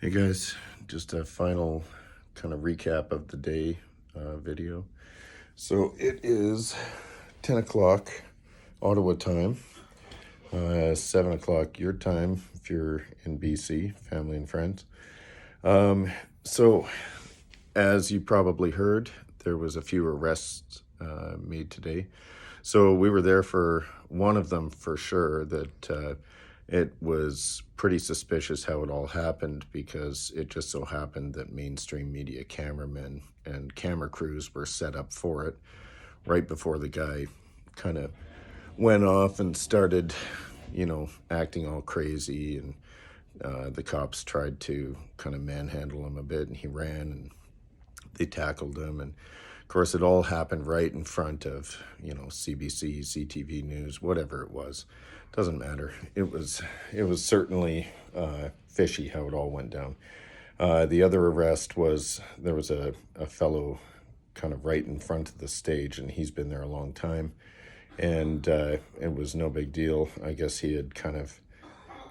Hey guys, just a final kind of recap of the day video. So it is 10 o'clock Ottawa time, 7 o'clock your time if you're in BC, family and friends. So as you probably heard, there was a few arrests made today. So we were there for one of them for sure that it was pretty suspicious how it all happened because it just so happened that mainstream media cameramen and camera crews were set up for it right before the guy kind of went off and started, acting all crazy. And the cops tried to kind of manhandle him a bit and he ran and they tackled him. And of course, it all happened right in front of, CBC, CTV News, whatever it was. Doesn't matter. It was certainly fishy how it all went down. The other arrest was there was a fellow kind of right in front of the stage, and he's been there a long time. And it was no big deal. I guess he had kind of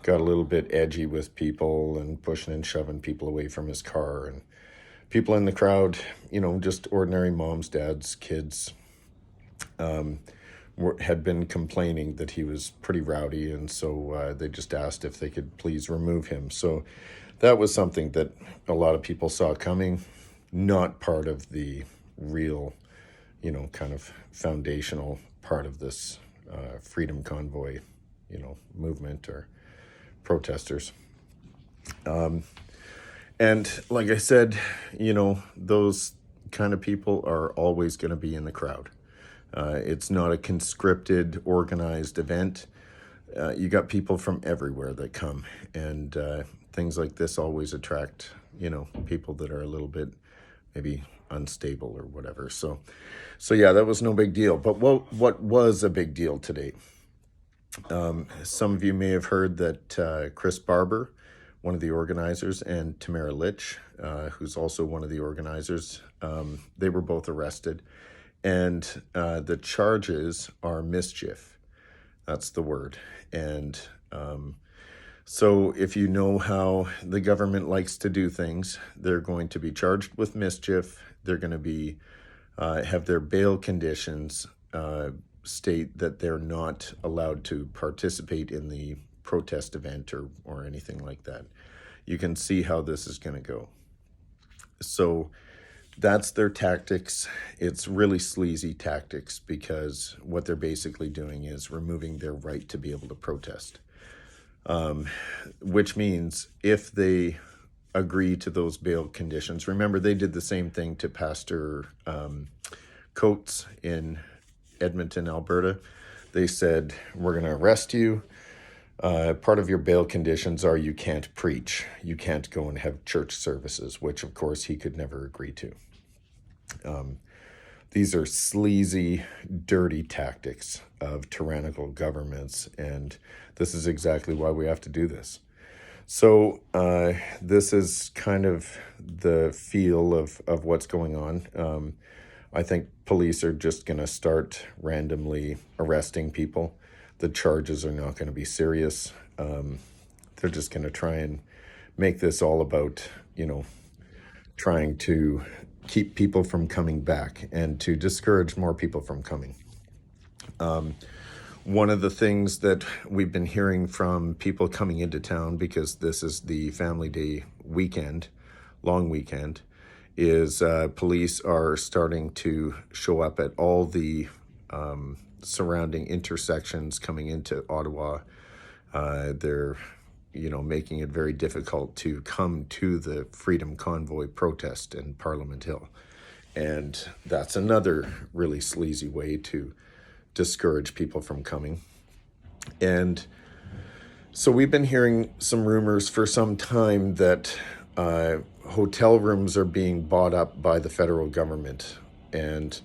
got a little bit edgy with people and pushing and shoving people away from his car. And people in the crowd, just ordinary moms, dads, kids, had been complaining that he was pretty rowdy, and so they just asked if they could please remove him. So that was something that a lot of people saw coming, not part of the real, kind of foundational part of this freedom convoy, movement or protesters. And like I said, those kind of people are always going to be in the crowd. It's not a conscripted, organized event. You got people from everywhere that come, and things like this always attract, people that are a little bit maybe unstable or whatever. So yeah, that was no big deal. But what was a big deal today? Some of you may have heard that Chris Barber, one of the organizers, and Tamara Lich, who's also one of the organizers, they were both arrested. And the charges are mischief. That's the word. And so if you know how the government likes to do things, they're going to be charged with mischief. They're going to be have their bail conditions state that they're not allowed to participate in the protest event or anything like that. You can see how this is going to go. So that's their tactics. It's really sleazy tactics because what they're basically doing is removing their right to be able to protest. Which means if they agree to those bail conditions, remember they did the same thing to Pastor Coates in Edmonton, Alberta. They said, we're going to arrest you. Part of your bail conditions are you can't preach. You can't go and have church services, which of course he could never agree to. These are sleazy, dirty tactics of tyrannical governments, and this is exactly why we have to do this. So this is kind of the feel of what's going on. I think police are just going to start randomly arresting people. The charges are not going to be serious. They're just going to try and make this all about, trying to keep people from coming back and to discourage more people from coming. One of the things that we've been hearing from people coming into town, because this is the Family Day weekend, long weekend, is police are starting to show up at all the surrounding intersections coming into Ottawa. They're making it very difficult to come to the Freedom Convoy protest in Parliament Hill. And that's another really sleazy way to discourage people from coming. And so we've been hearing some rumors for some time that hotel rooms are being bought up by the federal government. And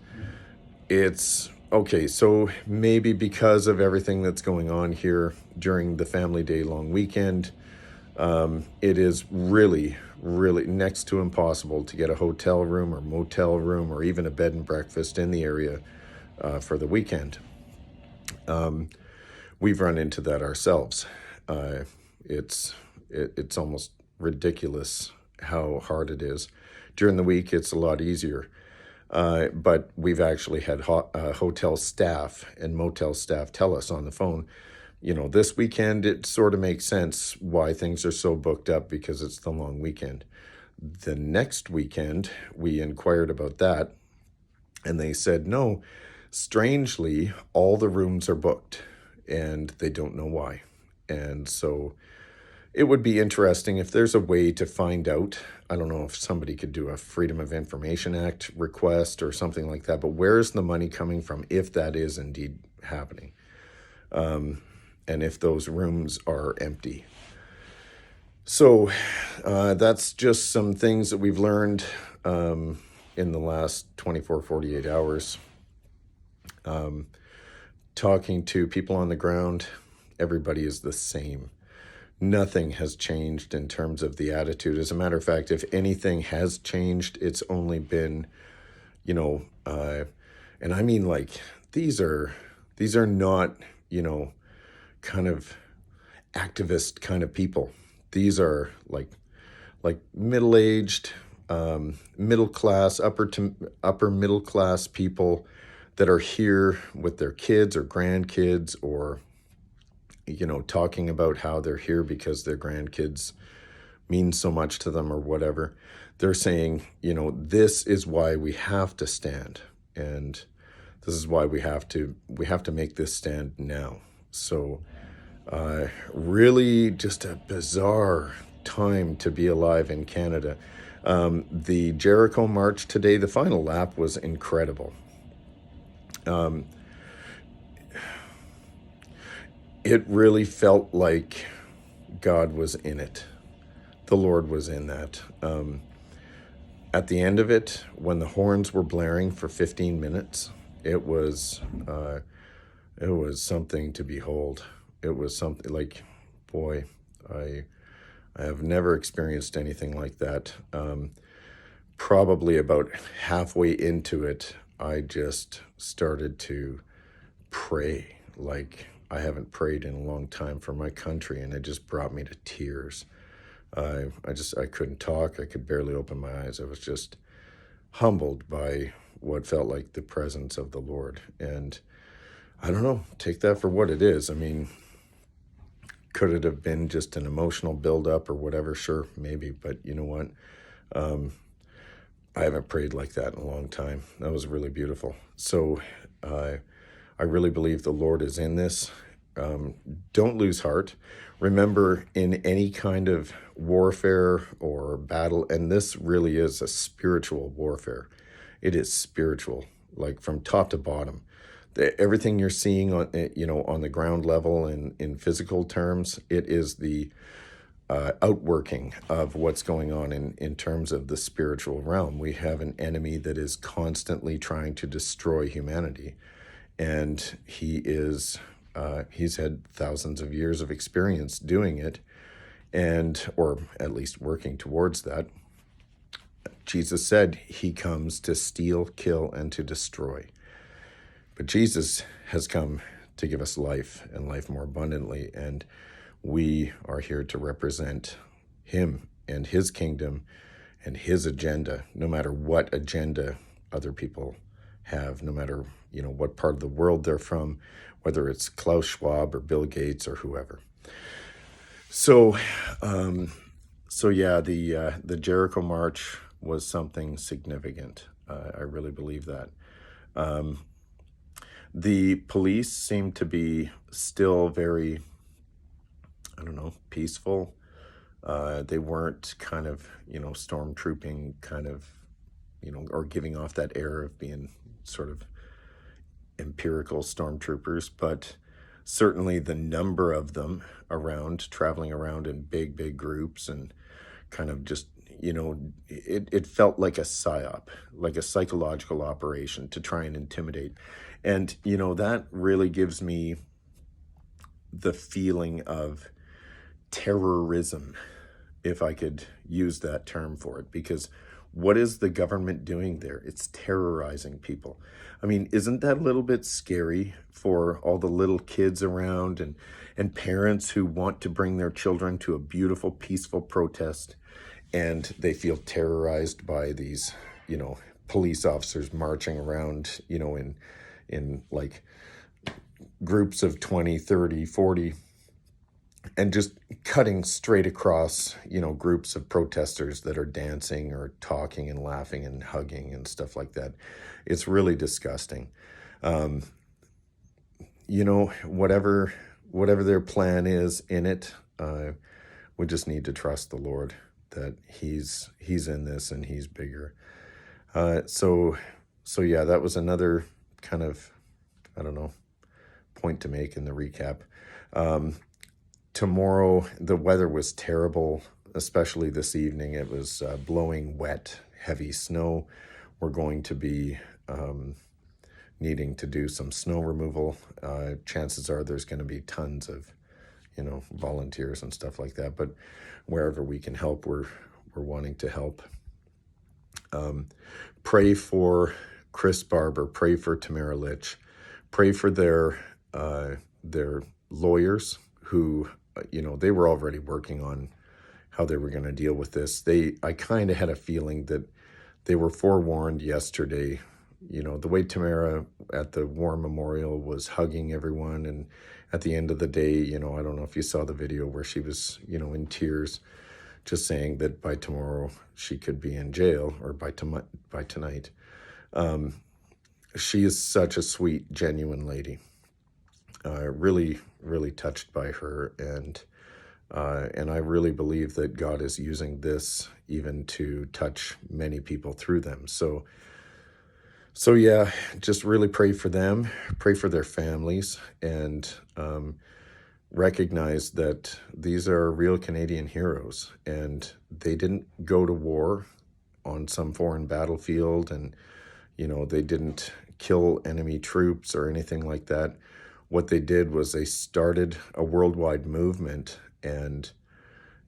it's okay, so maybe because of everything that's going on here during the Family Day long weekend, it is really, really next to impossible to get a hotel room or motel room or even a bed and breakfast in the area for the weekend. We've run into that ourselves. It's almost ridiculous how hard it is. During the week, it's a lot easier. But we've actually had hotel staff and motel staff tell us on the phone, this weekend, it sort of makes sense why things are so booked up because it's the long weekend. The next weekend, we inquired about that, and they said, no, strangely, all the rooms are booked, and they don't know why. And so it would be interesting if there's a way to find out. I don't know if somebody could do a Freedom of Information Act request or something like that, but where's the money coming from if that is indeed happening? And if those rooms are empty. So that's just some things that we've learned in the last 24, 48 hours. Talking to people on the ground, everybody is the same. Nothing has changed in terms of the attitude. As a matter of fact, if anything has changed, it's only been, and I mean, like, these are not, kind of activist kind of people. These are like middle-aged, middle class, upper middle class people that are here with their kids or grandkids, or talking about how they're here because their grandkids mean so much to them or whatever. They're saying, this is why we have to stand, and this is why we have to make this stand now. So really just a bizarre time to be alive in Canada. The Jericho March today, the final lap was incredible. It really felt like God was in it. The Lord was in that. At the end of it, when the horns were blaring for 15 minutes, it was something to behold. It was something like, boy, I have never experienced anything like that. Probably about halfway into it, I just started to pray like I haven't prayed in a long time for my country, and it just brought me to tears. I couldn't talk. I could barely open my eyes. I was just humbled by what felt like the presence of the Lord. And I don't know, take that for what it is. I mean, could it have been just an emotional buildup or whatever? Sure, maybe. But you know what? I haven't prayed like that in a long time. That was really beautiful. So I really believe the Lord is in this. Don't lose heart. Remember, in any kind of warfare or battle, and this really is a spiritual warfare. It is spiritual, like from top to bottom. Everything you're seeing on the ground level and in physical terms, it is the outworking of what's going on in terms of the spiritual realm. We have an enemy that is constantly trying to destroy humanity, and he's had thousands of years of experience doing it, or at least working towards that. Jesus said he comes to steal, kill, and to destroy. But Jesus has come to give us life, and life more abundantly, and we are here to represent him and his kingdom and his agenda, no matter what agenda other people have, no matter what part of the world they're from, whether it's Klaus Schwab or Bill Gates or whoever. So yeah, the Jericho March was something significant. I really believe that. The police seem to be still very, peaceful. They weren't kind of, stormtrooping kind of, or giving off that air of being sort of empirical stormtroopers, but certainly the number of them traveling around in big groups, and kind of just, it felt like a psyop, like a psychological operation to try and intimidate. And, that really gives me the feeling of terrorism, if I could use that term for it, because what is the government doing there? It's terrorizing people. I mean, isn't that a little bit scary for all the little kids around and parents who want to bring their children to a beautiful, peaceful protest, and they feel terrorized by these, police officers marching around, in like groups of 20, 30, 40, and just cutting straight across, groups of protesters that are dancing or talking and laughing and hugging and stuff like that. It's really disgusting. Whatever their plan is in it, we just need to trust the Lord that he's in this and he's bigger. So yeah, that was another kind of, I don't know, point to make in the recap. Tomorrow, the weather was terrible, especially this evening. It was blowing wet, heavy snow. We're going to be needing to do some snow removal. Chances are there's going to be tons of, volunteers and stuff like that. But wherever we can help, we're wanting to help. Pray for Chris Barber. Pray for Tamara Lich. Pray for their lawyers who, they were already working on how they were going to deal with this. I kind of had a feeling that they were forewarned yesterday. The way Tamara at the War Memorial was hugging everyone, and at the end of the day, I don't know if you saw the video where she was, in tears, just saying that by tomorrow she could be in jail, or by tonight. She is such a sweet, genuine lady. Really, really touched by her, and I really believe that God is using this even to touch many people through them. So yeah, just really pray for them, pray for their families, and recognize that these are real Canadian heroes, and they didn't go to war on some foreign battlefield, and they didn't kill enemy troops or anything like that. What they did was they started a worldwide movement and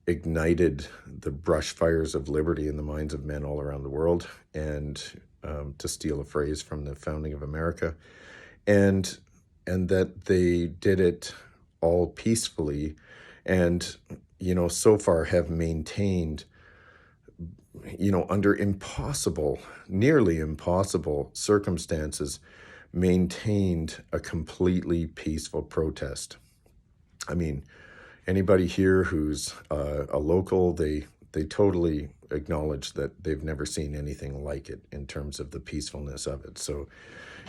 ignited the brush fires of liberty in the minds of men all around the world, and to steal a phrase from the founding of America, and that they did it all peacefully, and so far have maintained, under nearly impossible circumstances, maintained a completely peaceful protest. I mean, anybody here who's a local, they totally acknowledge that they've never seen anything like it in terms of the peacefulness of it. So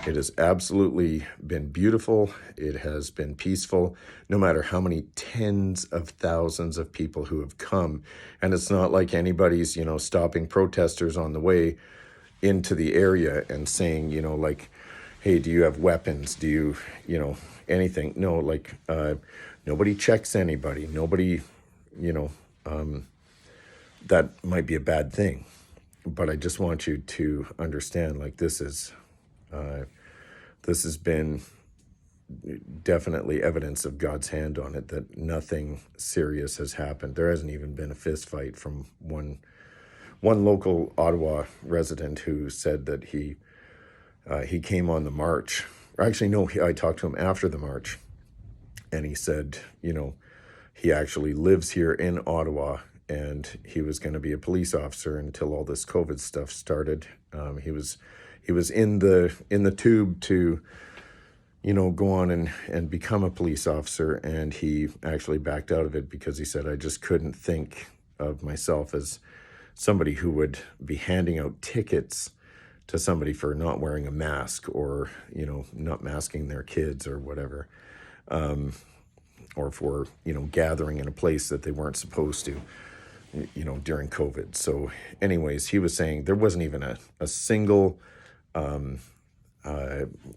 it has absolutely been beautiful. It has been peaceful, no matter how many tens of thousands of people who have come. And it's not like anybody's, stopping protesters on the way into the area and saying, like, hey, do you have weapons? Do you, anything? No, like, nobody checks anybody. Nobody, that might be a bad thing. But I just want you to understand, like, this has been definitely evidence of God's hand on it, that nothing serious has happened. There hasn't even been a fist fight from one local Ottawa resident who said that he came on the march. Actually, no, I talked to him after the march, and he said, he actually lives here in Ottawa, and he was going to be a police officer until all this COVID stuff started. He was in the tube to, go on and become a police officer, and he actually backed out of it because he said, I just couldn't think of myself as somebody who would be handing out tickets to somebody for not wearing a mask, or, not masking their kids or whatever, or for, gathering in a place that they weren't supposed to, during COVID. So anyways, he was saying there wasn't even a single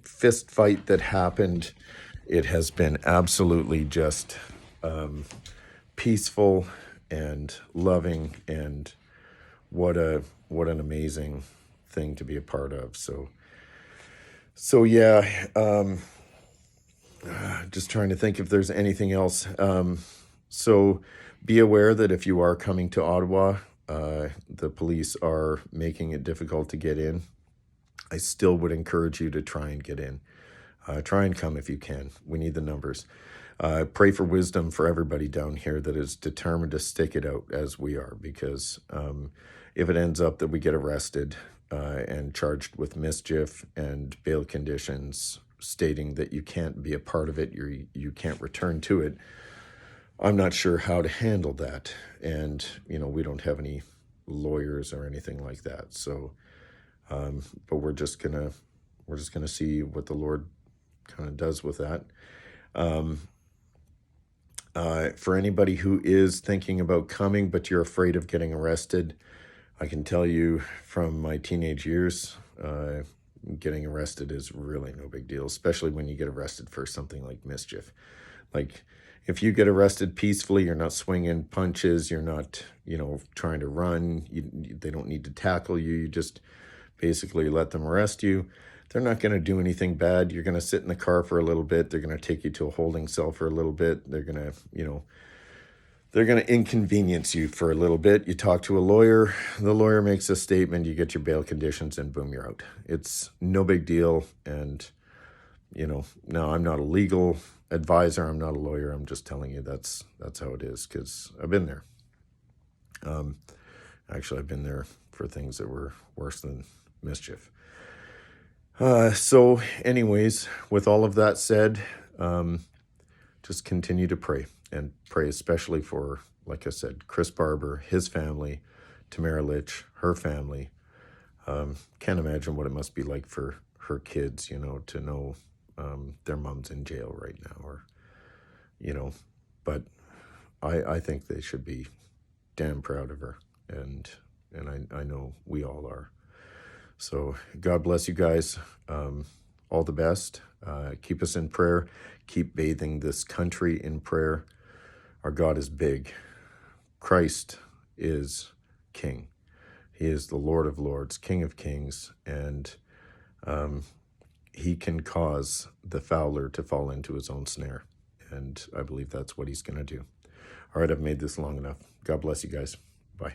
fist fight that happened. It has been absolutely just peaceful and loving, and what an amazing thing to be a part of. So yeah, just trying to think if there's anything else. So be aware that if you are coming to Ottawa, the police are making it difficult to get in, I still would encourage you to try and get in. Try and come if you can. We need the numbers. Pray for wisdom for everybody down here that is determined to stick it out as we are, because if it ends up that we get arrested and charged with mischief and bail conditions stating that you can't be a part of it, you can't return to it, I'm not sure how to handle that. And, we don't have any lawyers or anything like that. So, but we're just gonna see what the Lord kind of does with that. For anybody who is thinking about coming, but you're afraid of getting arrested, I can tell you from my teenage years, getting arrested is really no big deal, especially when you get arrested for something like mischief. Like, if you get arrested peacefully, you're not swinging punches, you're not, trying to run, they don't need to tackle you, you just basically let them arrest you. They're not going to do anything bad. You're going to sit in the car for a little bit. They're going to take you to a holding cell for a little bit. They're going to inconvenience you for a little bit. You talk to a lawyer. The lawyer makes a statement. You get your bail conditions, and boom, you're out. It's no big deal. And, now I'm not a legal advisor. I'm not a lawyer. I'm just telling you that's how it is, because I've been there. Actually, I've been there for things that were worse than mischief. So anyways, with all of that said, just continue to pray, and pray especially for, like I said, Chris Barber, his family, Tamara Lich, her family. Can't imagine what it must be like for her kids, to know their mom's in jail right now, or, but I think they should be damn proud of her, and I know we all are. So God bless you guys. All the best. Keep us in prayer. Keep bathing this country in prayer. Our God is big. Christ is King. He is the Lord of Lords, King of Kings, and he can cause the fowler to fall into his own snare. And I believe that's what he's going to do. All right, I've made this long enough. God bless you guys. Bye.